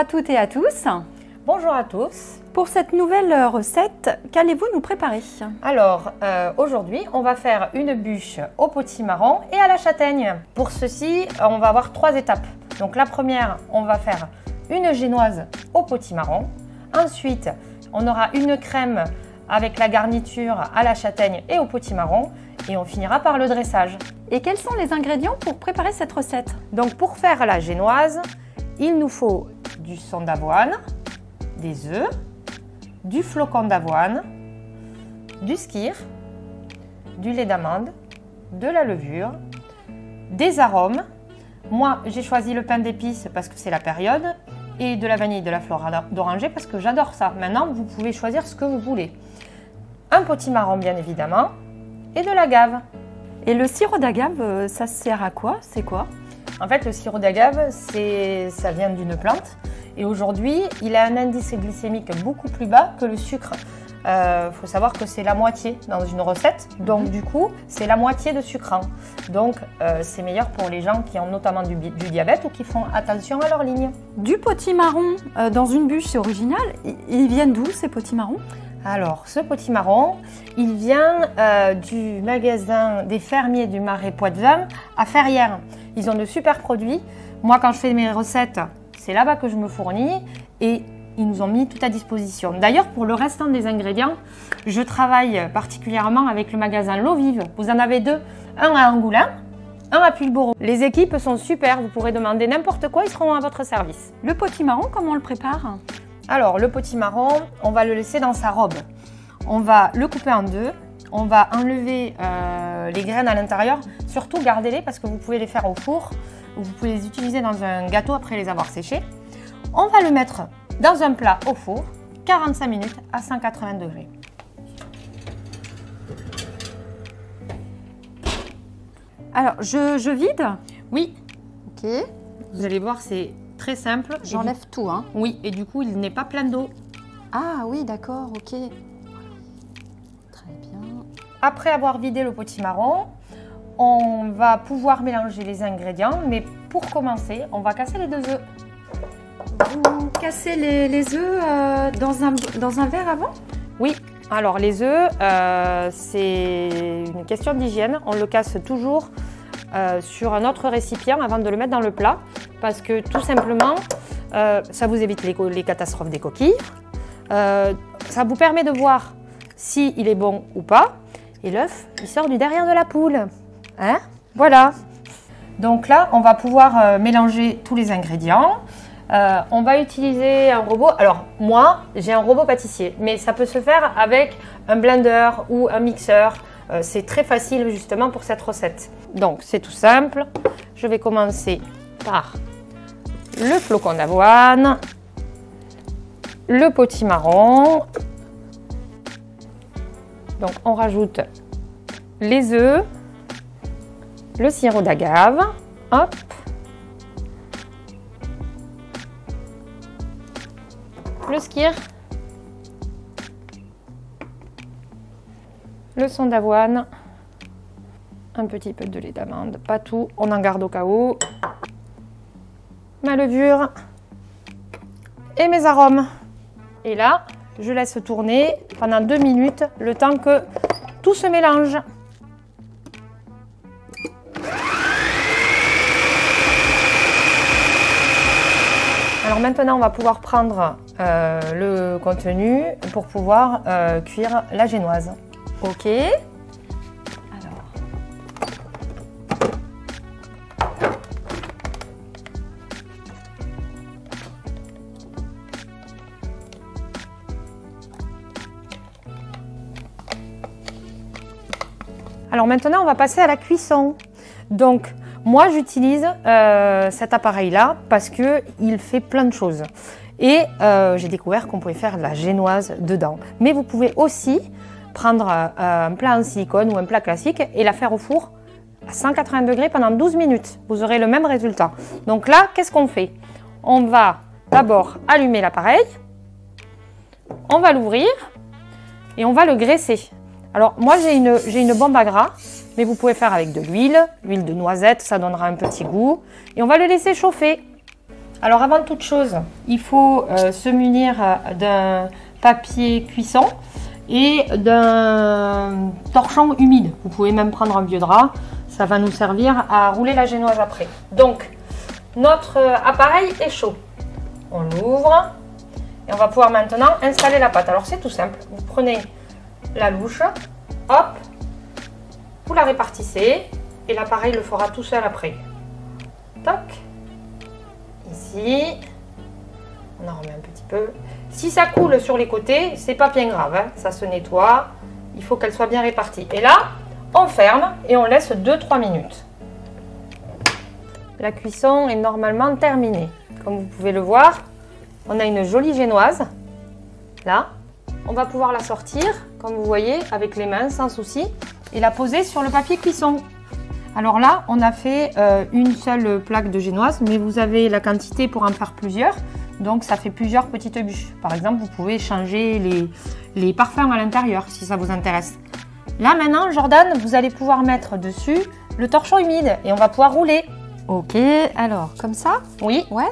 à toutes et à tous. Bonjour à tous. Pour cette nouvelle recette, qu'allez-vous nous préparer? Alors, aujourd'hui, on va faire une bûche au potimarron et à la châtaigne. Pour ceci, on va avoir 3 étapes. Donc la première, on va faire une génoise au potimarron. Ensuite, on aura une crème avec la garniture à la châtaigne et au potimarron. Et on finira par le dressage. Et quels sont les ingrédients pour préparer cette recette? Donc pour faire la génoise, il nous faut du son d'avoine, des œufs, du flocon d'avoine, du skyr, du lait d'amande, de la levure, des arômes. Moi, j'ai choisi le pain d'épices parce que c'est la période et de la vanille, de la fleur d'oranger parce que j'adore ça. Maintenant, vous pouvez choisir ce que vous voulez. Un potimarron, bien évidemment, et de l'agave. Et le sirop d'agave, ça sert à quoi? C'est quoi? En fait, le sirop d'agave, ça vient d'une plante. Et aujourd'hui, il a un indice glycémique beaucoup plus bas que le sucre. Faut savoir que c'est la moitié dans une recette. Donc, du coup, c'est la moitié de sucrant. Donc, c'est meilleur pour les gens qui ont notamment du diabète ou qui font attention à leur ligne. Du potimarron dans une bûche, c'est original. Ils viennent d'où ces potimarrons? Alors, ce potimarron, il vient du magasin des fermiers du Marais Poitevin à Ferrières. Ils ont de super produits. Moi, quand je fais mes recettes, c'est là-bas que je me fournis et ils nous ont mis tout à disposition. D'ailleurs, pour le restant des ingrédients, je travaille particulièrement avec le magasin L'Eau Vive. Vous en avez 2, un à Angoulins, un à Pulboro. Les équipes sont super, vous pourrez demander n'importe quoi, ils seront à votre service. Le potimarron, comment on le prépare? Alors, le potimarron, on va le laisser dans sa robe. On va le couper en deux. On va enlever les graines à l'intérieur. Surtout, gardez-les parce que vous pouvez les faire au four. Ou vous pouvez les utiliser dans un gâteau après les avoir séchés. On va le mettre dans un plat au four, 45 minutes à 180 degrés. Alors, je vide? Oui. Ok. Vous allez voir, c'est très simple. J'enlève tout, hein? Oui, et du coup, il n'est pas plein d'eau. Ah oui, d'accord, ok. Très bien. Après avoir vidé le potimarron, on va pouvoir mélanger les ingrédients, mais pour commencer, on va casser les 2 œufs. Vous cassez les œufs dans un verre avant? Oui, alors les œufs, c'est une question d'hygiène. On le casse toujours sur un autre récipient avant de le mettre dans le plat parce que tout simplement, ça vous évite les catastrophes des coquilles. Ça vous permet de voir s'il est bon ou pas. Et l'œuf, il sort du derrière de la poule. Hein? Voilà. Donc là, on va pouvoir mélanger tous les ingrédients. On va utiliser un robot. Alors moi, j'ai un robot pâtissier, mais ça peut se faire avec un blender ou un mixeur. C'est très facile justement pour cette recette. Donc c'est tout simple. Je vais commencer par le flocon d'avoine, le potimarron. Donc on rajoute les œufs, le sirop d'agave, hop. Le skyr, le son d'avoine, un petit peu de lait d'amande, pas tout, on en garde au cas où, ma levure et mes arômes. Et là, je laisse tourner pendant 2 minutes, le temps que tout se mélange. Alors maintenant, on va pouvoir prendre le contenu pour pouvoir cuire la génoise. Ok. Alors maintenant, on va passer à la cuisson. Donc, moi, j'utilise cet appareil-là parce qu'il fait plein de choses. Et j'ai découvert qu'on pouvait faire de la génoise dedans. Mais vous pouvez aussi prendre un plat en silicone ou un plat classique et la faire au four à 180 degrés pendant 12 minutes. Vous aurez le même résultat. Donc là, qu'est-ce qu'on fait? On va d'abord allumer l'appareil, on va l'ouvrir et on va le graisser. Alors moi, j'ai une bombe à gras, mais vous pouvez faire avec de l'huile de noisette, ça donnera un petit goût. Et on va le laisser chauffer. Alors avant toute chose, il faut se munir d'un papier cuisson et d'un torchon humide. Vous pouvez même prendre un vieux drap, ça va nous servir à rouler la génoise après. Donc notre appareil est chaud. On l'ouvre et on va pouvoir maintenant installer la pâte. Alors c'est tout simple, vous prenez la louche, hop, vous la répartissez et l'appareil le fera tout seul après. Toc. Ici, on en remet un petit peu. Si ça coule sur les côtés, c'est pas bien grave, hein. Ça se nettoie. Il faut qu'elle soit bien répartie. Et là, on ferme et on laisse 2-3 minutes. La cuisson est normalement terminée. Comme vous pouvez le voir, on a une jolie génoise. Là, on va pouvoir la sortir, comme vous voyez, avec les mains sans souci, et la poser sur le papier cuisson. Alors là, on a fait une seule plaque de génoise, mais vous avez la quantité pour en faire plusieurs. Donc, ça fait plusieurs petites bûches. Par exemple, vous pouvez changer les parfums à l'intérieur, si ça vous intéresse. Là, maintenant, Jordan, vous allez pouvoir mettre dessus le torchon humide et on va pouvoir rouler. Ok, alors, comme ça? Oui. Ouais.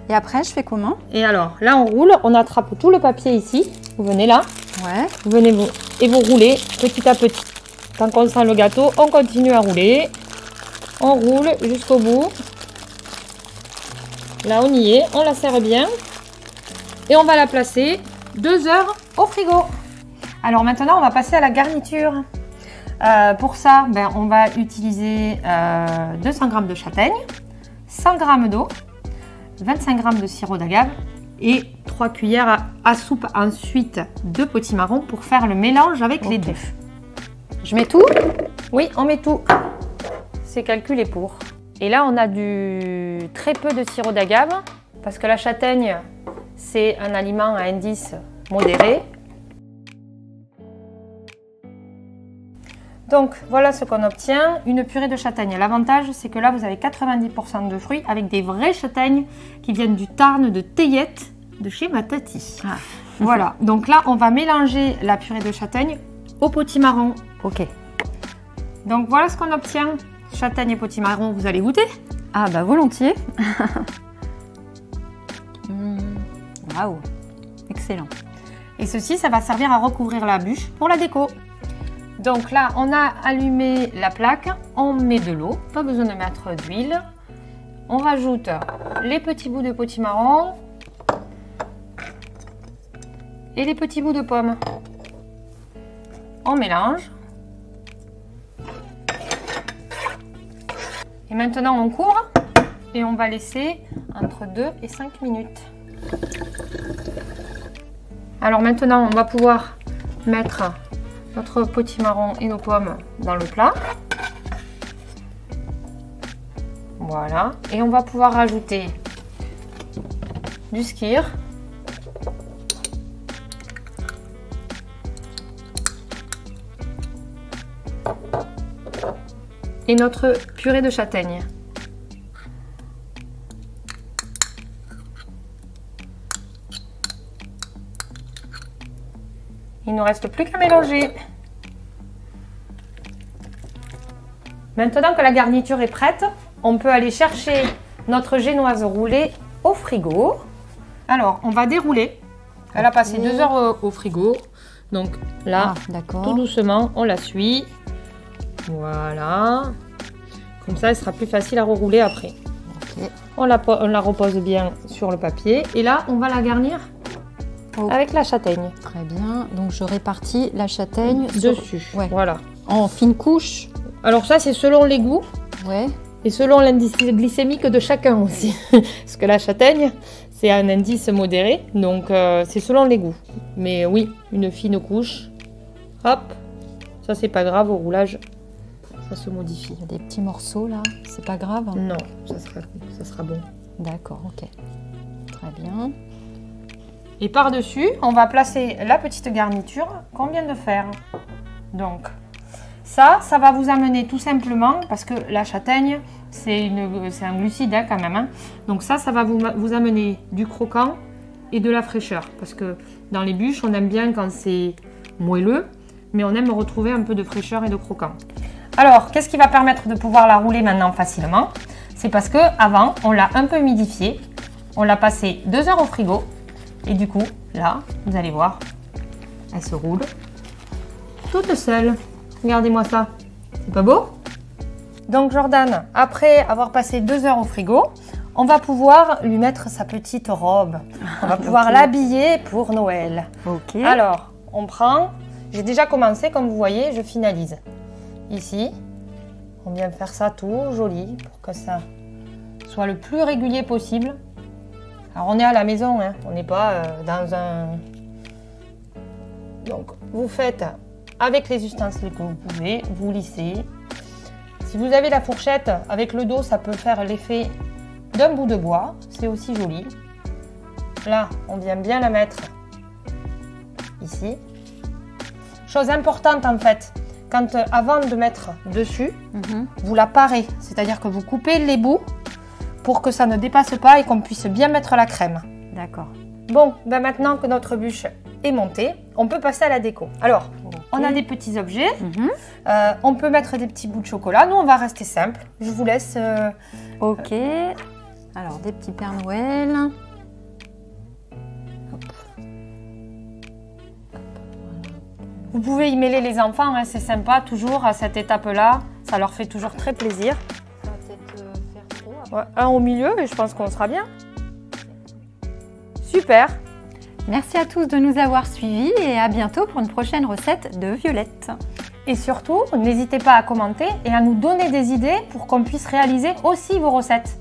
Et après, je fais comment? Et alors, là, on roule, on attrape tout le papier ici. Vous venez là. Ouais. Vous venez et vous roulez petit à petit. Quand on sent le gâteau, on continue à rouler. On roule jusqu'au bout. Là, on y est. On la serre bien. Et on va la placer 2 heures au frigo. Alors maintenant, on va passer à la garniture. Pour ça, on va utiliser 200 g de châtaigne, 100 g d'eau, 25 g de sirop d'agave et 3 cuillères à soupe ensuite de potimarron pour faire le mélange avec les deux. Je mets tout? Oui, on met tout. C'est calculé pour. Et là, on a très peu de sirop d'agave parce que la châtaigne, c'est un aliment à indice modéré. Donc, voilà ce qu'on obtient, une purée de châtaigne. L'avantage, c'est que là, vous avez 90% de fruits avec des vraies châtaignes qui viennent du Tarn de Théiette de chez ma tati. Ah. Voilà, donc là, on va mélanger la purée de châtaigne au potimarron. Ok. Donc, voilà ce qu'on obtient. Châtaigne et potimarron, vous allez goûter? Ah bah volontiers. Waouh, excellent. Et ceci, ça va servir à recouvrir la bûche pour la déco. Donc là, on a allumé la plaque, on met de l'eau, pas besoin de mettre d'huile. On rajoute les petits bouts de potimarron et les petits bouts de pommes. On mélange. Et maintenant, on couvre et on va laisser entre 2 et 5 minutes. Alors maintenant, on va pouvoir mettre notre potimarron et nos pommes dans le plat. Voilà. Et on va pouvoir rajouter du skyr. Et notre purée de châtaigne. Il ne nous reste plus qu'à mélanger. Maintenant que la garniture est prête, on peut aller chercher notre génoise roulée au frigo. Alors, on va dérouler. Elle a passé 2 heures au frigo. Donc là, tout doucement, on la suit. Voilà. Comme ça, elle sera plus facile à rerouler après. Okay. On la repose bien sur le papier. Et là, on va la garnir avec la châtaigne. Très bien. Donc, je répartis la châtaigne dessus. Ouais. Voilà. En fine couche. Alors ça, c'est selon les goûts. Ouais. Et selon l'indice glycémique de chacun aussi. Parce que la châtaigne, c'est un indice modéré. Donc, c'est selon les goûts. Mais oui, une fine couche. Hop. Ça, c'est pas grave au roulage. Ça se modifie. Il y a des petits morceaux là, c'est pas grave? Non, ça sera bon. D'accord, ok. Très bien. Et par-dessus, on va placer la petite garniture qu'on vient de faire. Donc, ça va vous amener tout simplement, parce que la châtaigne, c'est un glucide hein, quand même. Hein. Donc ça va vous amener du croquant et de la fraîcheur. Parce que dans les bûches, on aime bien quand c'est moelleux, mais on aime retrouver un peu de fraîcheur et de croquant. Alors, qu'est-ce qui va permettre de pouvoir la rouler maintenant facilement? C'est parce que avant, on l'a un peu humidifiée On l'a passée 2 heures au frigo. Et du coup, là, vous allez voir, elle se roule toute seule. Regardez-moi ça. C'est pas beau? Donc Jordan, après avoir passé 2 heures au frigo, on va pouvoir lui mettre sa petite robe. On va pouvoir l'habiller pour Noël. Ok. Alors, on prend... J'ai déjà commencé, comme vous voyez, je finalise. Ici, on vient faire ça tout joli pour que ça soit le plus régulier possible. Alors, on est à la maison, hein, on n'est pas dans un... Donc, vous faites avec les ustensiles que vous pouvez, vous lissez. Si vous avez la fourchette avec le dos, ça peut faire l'effet d'un bout de bois. C'est aussi joli. Là, on vient bien la mettre ici. Chose importante en fait, avant de mettre dessus, vous la parez. C'est-à-dire que vous coupez les bouts pour que ça ne dépasse pas et qu'on puisse bien mettre la crème. D'accord. Bon, ben maintenant que notre bûche est montée, on peut passer à la déco. Alors, on a des petits objets. On peut mettre des petits bouts de chocolat. Nous, on va rester simple. Je vous laisse... Ok. Alors, des petits Pères Noël. Hop. Vous pouvez y mêler les enfants, hein, c'est sympa, toujours à cette étape-là. Ça leur fait toujours très plaisir. Ça va peut-être faire trop. Ouais, un au milieu et je pense qu'on sera bien. Super. Merci à tous de nous avoir suivis et à bientôt pour une prochaine recette de Violette. Et surtout, n'hésitez pas à commenter et à nous donner des idées pour qu'on puisse réaliser aussi vos recettes.